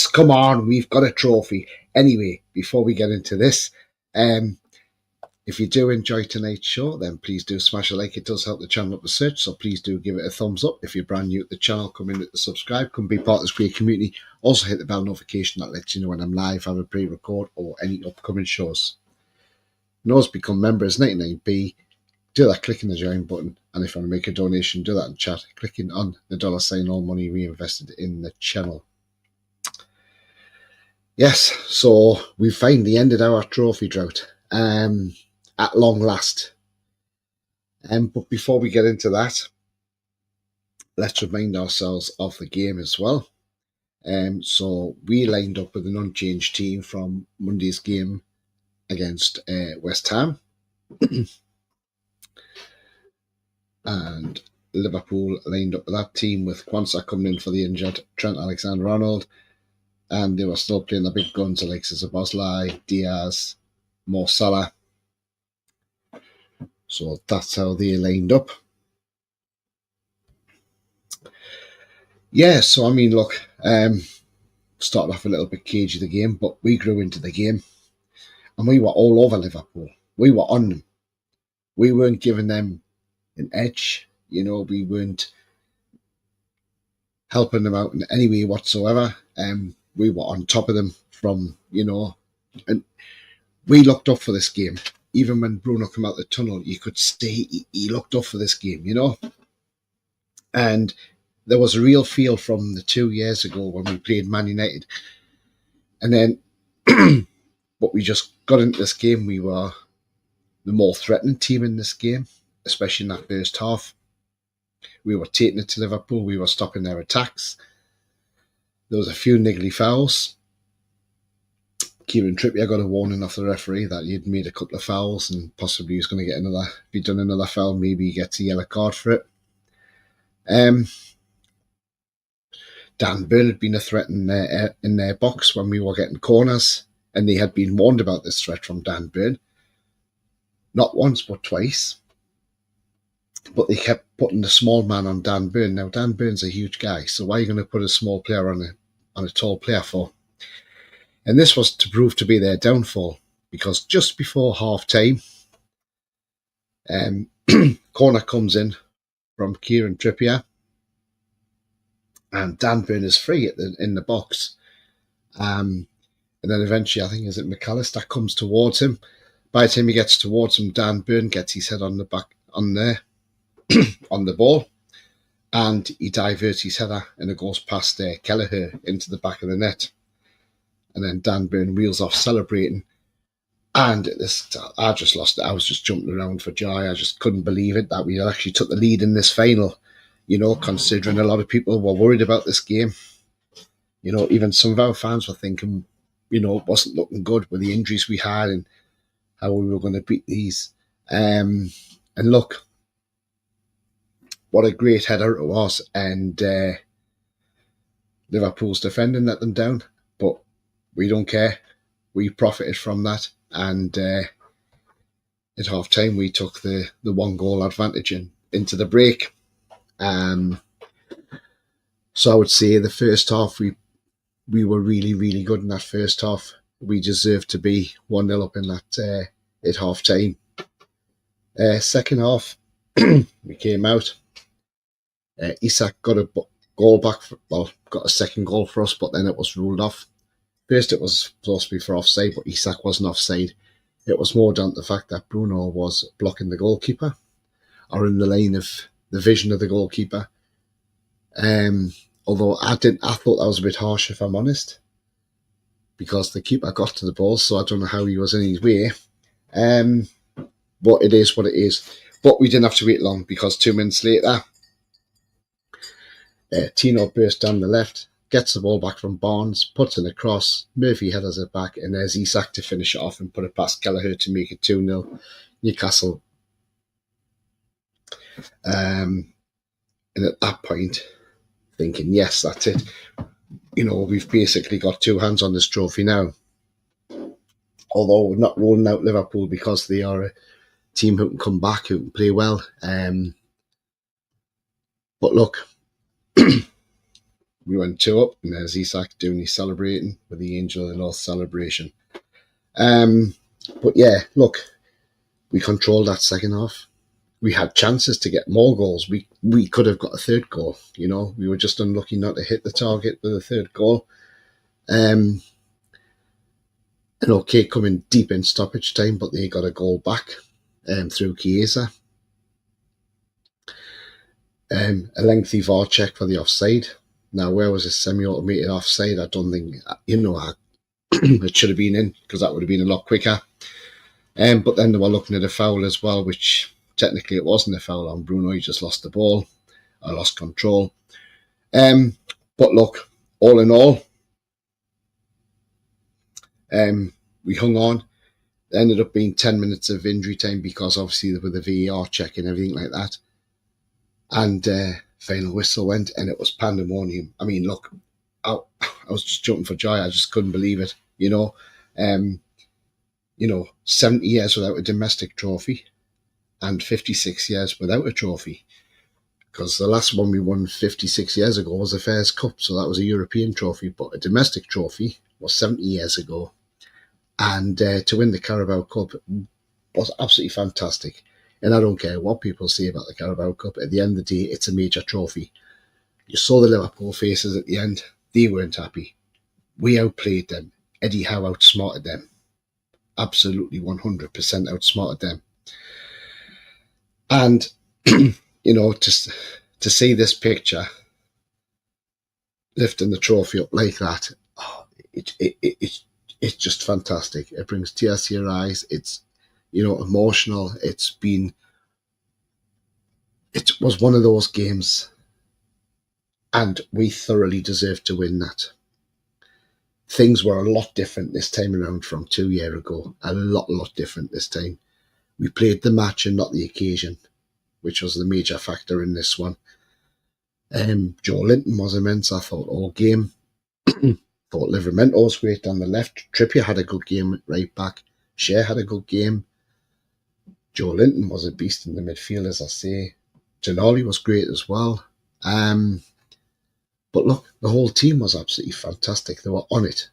yes, come on, we've got a trophy. Anyway, before we get into this, if you do enjoy tonight's show, then please do smash a like. It does help the channel up the search, so please do give it a thumbs up. If you're brand new to the channel, come in to subscribe, come be part of this great community. Also hit the bell notification that lets you know when I'm live, have a pre-record, or any upcoming shows. And always become members, 99p. Do that, clicking the join button. And if you want to make a donation, do that in chat, clicking on the $ all money reinvested in the channel. Yes, so we finally ended our trophy drought. At long last. But before we get into that, let's remind ourselves of the game as well. So we lined up with an unchanged team from Monday's game against West Ham. And Liverpool lined up with that team with Quansah coming in for the injured Trent Alexander-Arnold. And they were still playing the big guns like Szoboszlai, Diaz, Mo Salah. So that's how they lined up. Yeah, so I mean, look, started off a little bit cagey the game, but we grew into the game. And we were all over Liverpool. We were on them. We weren't giving them an edge. You know, we weren't helping them out in any way whatsoever. We were on top of them from, and we looked up for this game. Even when Bruno came out the tunnel, you could see he looked up for this game, And there was a real feel from the 2 years ago when we played Man United. And then, but we just got into this game. We were the more threatening team in this game, especially in that first half. We were taking it to Liverpool. We were stopping their attacks. There was a few niggly fouls. Kieran Trippier got a warning off the referee that he'd made a couple of fouls and possibly he was going to get another. If he'd done another foul, maybe he gets a yellow card for it. Dan Burn had been a threat in their box when we were getting corners, and they had been warned about this threat from Dan Burn. Not once, but twice. But they kept putting the small man on Dan Burn. Now, Dan Burn's a huge guy, so why are you going to put a small player on a tall player for? And this was to prove to be their downfall, because just before half-time, corner comes in from Kieran Trippier, and Dan Burn is free in the box. And then eventually, I think, is it McAllister comes towards him. By the time he gets towards him, Dan Burn gets his head on the back, on the ball, and he diverts his header, and it goes past Kelleher into the back of the net. And then Dan Burn wheels off celebrating. And I just lost it. I was just jumping around for joy. I just couldn't believe it that we actually took the lead in this final, considering a lot of people were worried about this game. Even some of our fans were thinking, it wasn't looking good with the injuries we had and how we were going to beat these. And look, what a great header it was. And Liverpool's defending let them down. But we don't care. We profited from that. And at half-time, we took the 1-goal advantage into the break. So I would say the first half, we were really, really good in that first half. We deserved to be 1-0 up in that at half-time. Second half, we came out. Isak got a goal back, got a second goal for us, but then it was ruled off. First, it was supposed to be for offside, but Isak wasn't offside. It was more down to the fact that Bruno was blocking the goalkeeper, or in the lane of the vision of the goalkeeper. Although I thought that was a bit harsh, if I'm honest, because the keeper got to the ball, so I don't know how he was in his way. But it is what it is. But we didn't have to wait long, because 2 minutes later, Tino burst down the left, gets the ball back from Barnes, puts it across, Murphy headers it back, and there's Isak to finish it off and put it past Kelleher to make it 2-0 Newcastle. And at that point, thinking, yes, that's it. We've basically got 2 hands on this trophy now. Although we're not rolling out Liverpool because they are a team who can come back, who can play well. But look, We went 2-up, and there's Isak doing his celebrating with the Angel of the North celebration. But yeah, look, we controlled that second half. We had chances to get more goals. We could have got a third goal. We were just unlucky not to hit the target with a third goal. And okay, coming deep in stoppage time, but they got a goal back through Chiesa. A lengthy VAR check for the offside. Now, where was this semi-automated offside? I don't think, it should have been in, because that would have been a lot quicker. But then they were looking at a foul as well, which technically it wasn't a foul on Bruno. He just lost the ball. I lost control. But look, all in all, we hung on. It ended up being 10 minutes of injury time because obviously with the VAR check and everything like that. And final whistle went, and it was pandemonium. I mean, look, I was just jumping for joy. I just couldn't believe it. 70 years without a domestic trophy and 56 years without a trophy. Because the last one we won 56 years ago was the Fairs Cup, so that was a European trophy. But a domestic trophy was 70 years ago. And to win the Carabao Cup was absolutely fantastic. And I don't care what people say about the Carabao Cup. At the end of the day, it's a major trophy. You saw the Liverpool faces at the end. They weren't happy. We outplayed them. Eddie Howe outsmarted them. Absolutely 100% outsmarted them. And, to see this picture lifting the trophy up like that, it's just fantastic. It brings tears to your eyes. It's, emotional. It was one of those games, and we thoroughly deserved to win that. Things were a lot different this time around from 2 years ago. A lot different this time. We played the match and not the occasion, which was the major factor in this one. Joe Linton was immense, I thought, all game. Thought Livramento was great down the left. Trippier had a good game at right back. Shea had a good game. Joe Linton was a beast in the midfield, as I say. Tonali was great as well. But look, the whole team was absolutely fantastic. They were on it.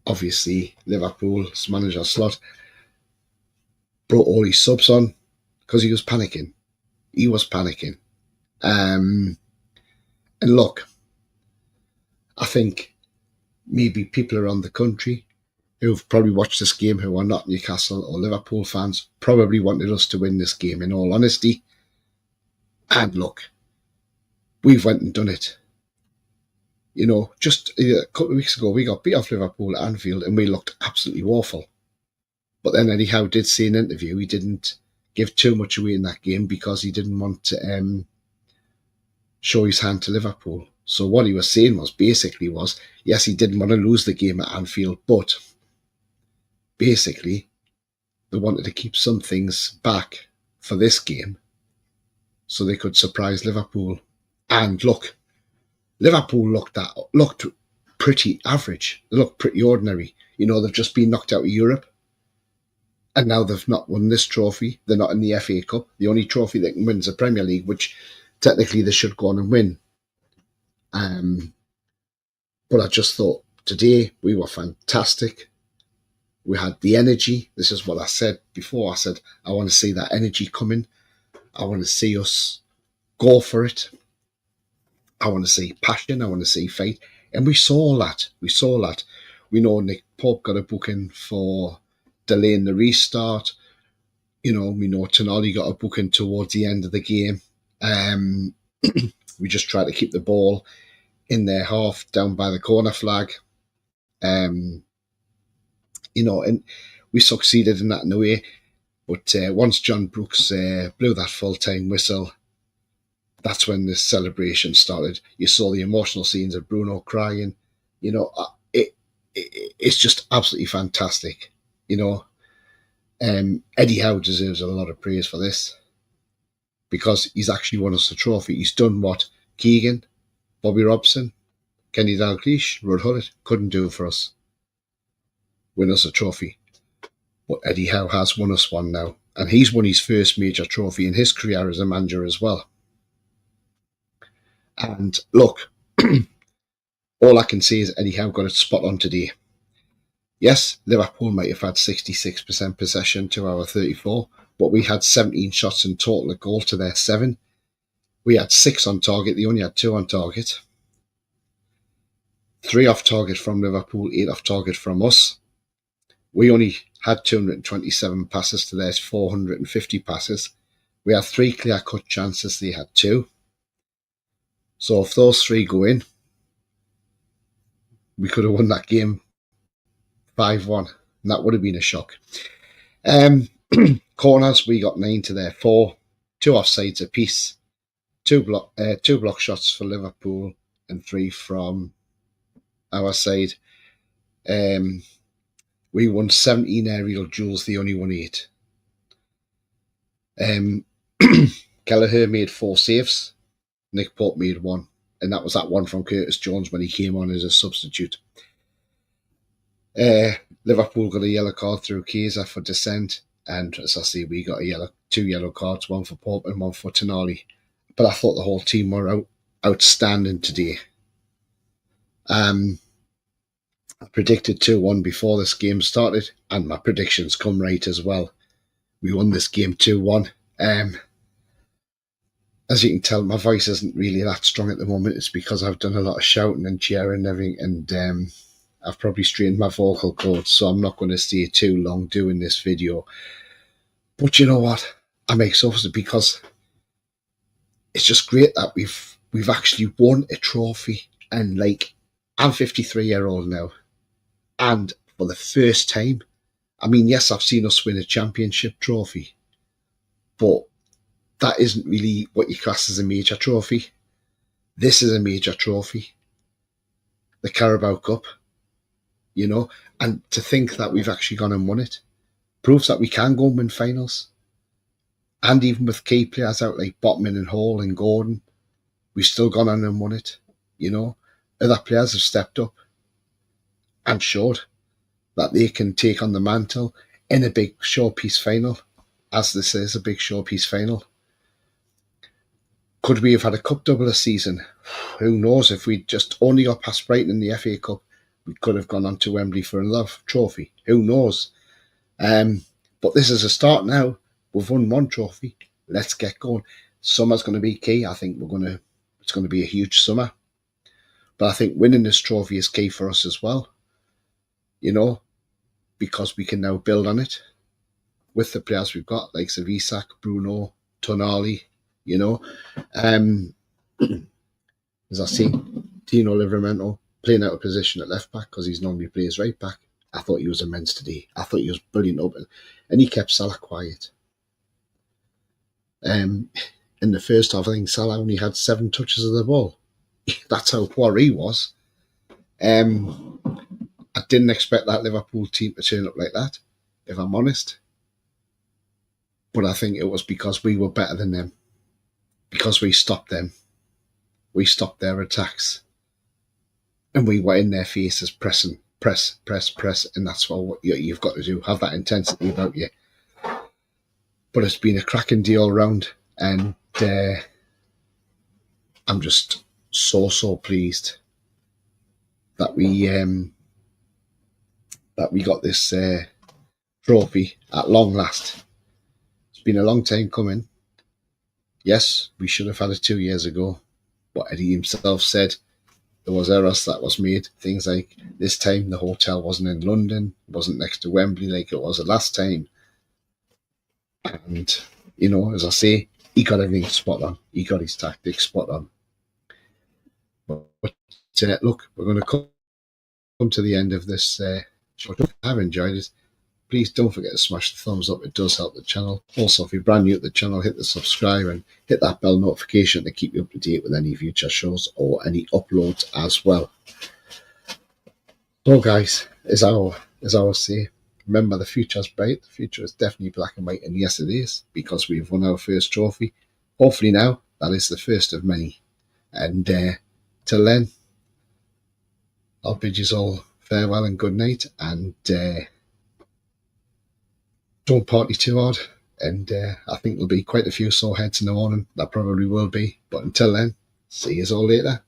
Obviously, Liverpool's manager Slot brought all his subs on because he was panicking. And look, I think maybe people around the country who've probably watched this game who are not Newcastle or Liverpool fans probably wanted us to win this game, in all honesty. And look, we've went and done it. Just a couple of weeks ago, we got beat off Liverpool at Anfield and we looked absolutely awful. But then Eddie Howe did say in an interview he didn't give too much away in that game because he didn't want to show his hand to Liverpool. So what he was saying was, yes, he didn't want to lose the game at Anfield, but basically they wanted to keep some things back for this game so they could surprise Liverpool. And look, Liverpool looked pretty average. They looked pretty ordinary. They've just been knocked out of Europe. And now they've not won this trophy. They're not in the FA Cup. The only trophy they can win is the Premier League, which technically they should go on and win. But I just thought today we were fantastic. We had the energy. This is what I said before. I said, I want to see that energy coming. I want to see us go for it. I want to see passion. I want to see fight. And we saw that. We know Nick Pope got a booking for delaying the restart. We know Tonali got a booking towards the end of the game. We just tried to keep the ball in their half down by the corner flag. And we succeeded in that in a way. But once John Brooks blew that full-time whistle, that's when the celebration started. You saw the emotional scenes of Bruno crying. It's just absolutely fantastic. Eddie Howe deserves a lot of praise for this because he's actually won us a trophy. He's done what Keegan, Bobby Robson, Kenny Dalglish, Ruud Gullit couldn't do for us. Win us a trophy. But Eddie Howe has won us one now. And he's won his first major trophy in his career as a manager as well. And look, all I can say is Eddie Howe got it spot on today. Yes, Liverpool might have had 66% possession to our 34, but we had 17 shots in total at goal to their 7. We had 6 on target, they only had 2 on target. 3 off target from Liverpool, 8 off target from us. We only had 227 passes to theirs 450 passes. We had 3 clear-cut chances, they had 2. So if those 3 go in, we could have won that game 5-1, and that would have been a shock. Corners, we got 9 to their 4, 2 offsides apiece, 2 block shots for Liverpool, and 3 from our side. We won 17 aerial duels, they only won 8. Kelleher made 4 saves, Nick Pope made 1, and that was that one from Curtis Jones when he came on as a substitute. Liverpool got a yellow card through Kaiser for dissent, and as I say, we got 2 yellow cards, one for Pope and one for Tonali. But I thought the whole team were outstanding today. I predicted 2-1 before this game started, and my predictions come right as well. We won this game 2-1. As you can tell, my voice isn't really that strong at the moment. It's because I've done a lot of shouting and cheering and everything, and I've probably strained my vocal cords, so I'm not going to stay too long doing this video. But you know what? I'm exhausted because it's just great that we've actually won a trophy, and like, I'm 53-year-old now, and for the first time, I mean, yes, I've seen us win a championship trophy, but that isn't really what you class as a major trophy. This is a major trophy. The Carabao Cup, you know, and to think that we've actually gone and won it proves that we can go and win finals. And even with key players out like Botman and Hall and Gordon, we've still gone on and won it, you know. Other players have stepped up and showed that they can take on the mantle in a big showpiece final, as this is a big showpiece final. Could we have had a cup double a season? Who knows? If we'd just only got past Brighton in the FA Cup, we could have gone on to Wembley for another trophy. Who knows? But this is a start now. We've won 1 trophy. Let's get going. Summer's going to be key. I think it's going to be a huge summer. But I think winning this trophy is key for us as well. You know, because we can now build on it with the players we've got, like Isak, Bruno, Tonali, you know. As I see, Tino Livramento playing out of position at left back because he's normally plays right back. I thought he was immense today. I thought he was brilliant up, and he kept Salah quiet. In the first half, I think Salah only had 7 touches of the ball. That's how poor he was. I didn't expect that Liverpool team to turn up like that, if I'm honest. But I think it was because we were better than them. Because we stopped them. We stopped their attacks. And we were in their faces pressing, press. And that's what you've got to do. Have that intensity about you. But it's been a cracking deal all round. And I'm just so pleased that we got this trophy at long last. It's been a long time coming. Yes, we should have had it 2 years ago, but Eddie himself said there was errors that was made. Things like this time the hotel wasn't in London, wasn't next to Wembley like it was the last time. And, you know, as I say, he got everything spot on. He got his tactics spot on. But look, we're going to come to the end of this show. I've enjoyed it. Please don't forget to smash the thumbs up. It does help the channel. Also, if you're brand new to the channel, hit the subscribe and hit that bell notification to keep you up to date with any future shows or any uploads as well. So guys, as I always say, remember the future's bright. The future is definitely black and white, and yes it is, because we've won our first trophy. Hopefully now, that is the first of many. And till then, I'll bid you all farewell and good night, and don't party too hard. And I think there'll be quite a few sore heads in the morning. That probably will be. But until then, See you all later.